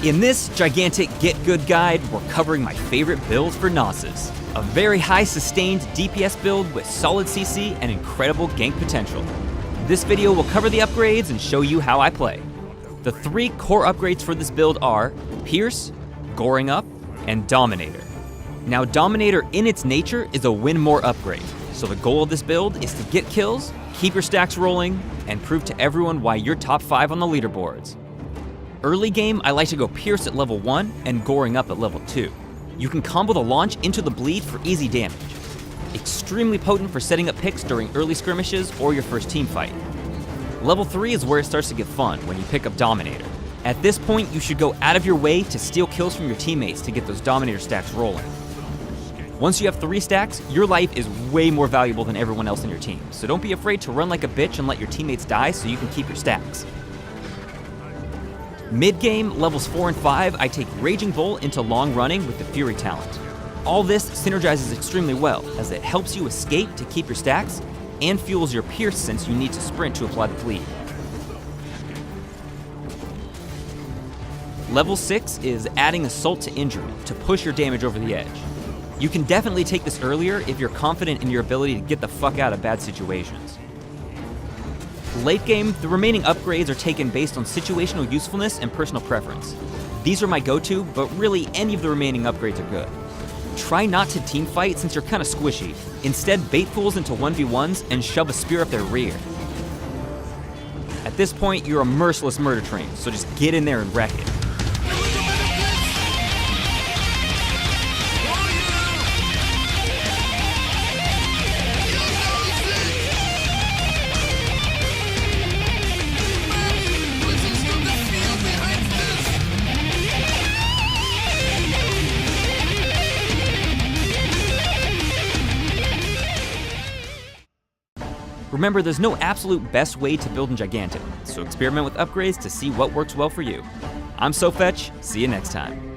In this gigantic Get Good guide, we're covering my favorite build for Knossos. A very high sustained DPS build with solid CC and incredible gank potential. This video will cover the upgrades and show you how I play. The 3 core upgrades for this build are Pierce, Goring Up, and Dominator. Now Dominator in its nature is a win more upgrade, so the goal of this build is to get kills, keep your stacks rolling, and prove to everyone why you're top 5 on the leaderboards. Early game, I like to go Pierce at level 1 and Goring Up at level 2. You can combo the launch into the bleed for easy damage. Extremely potent for setting up picks during early skirmishes or your first team fight. Level 3 is where it starts to get fun when you pick up Dominator. At this point, you should go out of your way to steal kills from your teammates to get those Dominator stacks rolling. Once you have 3 stacks, your life is way more valuable than everyone else in your team, so don't be afraid to run like a bitch and let your teammates die so you can keep your stacks. Mid-game, levels 4 and 5, I take Raging Bull into long running with the Fury talent. All this synergizes extremely well, as it helps you escape to keep your stacks, and fuels your Pierce since you need to sprint to apply the bleed. Level 6 is adding Assault to Injury to push your damage over the edge. You can definitely take this earlier if you're confident in your ability to get the fuck out of bad situations. Late game, the remaining upgrades are taken based on situational usefulness and personal preference. These are my go-to, but really any of the remaining upgrades are good. Try not to team fight since you're kinda squishy. Instead, bait fools into 1v1s and shove a spear up their rear. At this point, you're a merciless murder train, so just get in there and wreck it. Remember, there's no absolute best way to build in Gigantic, so experiment with upgrades to see what works well for you. I'm SoFetch, see you next time.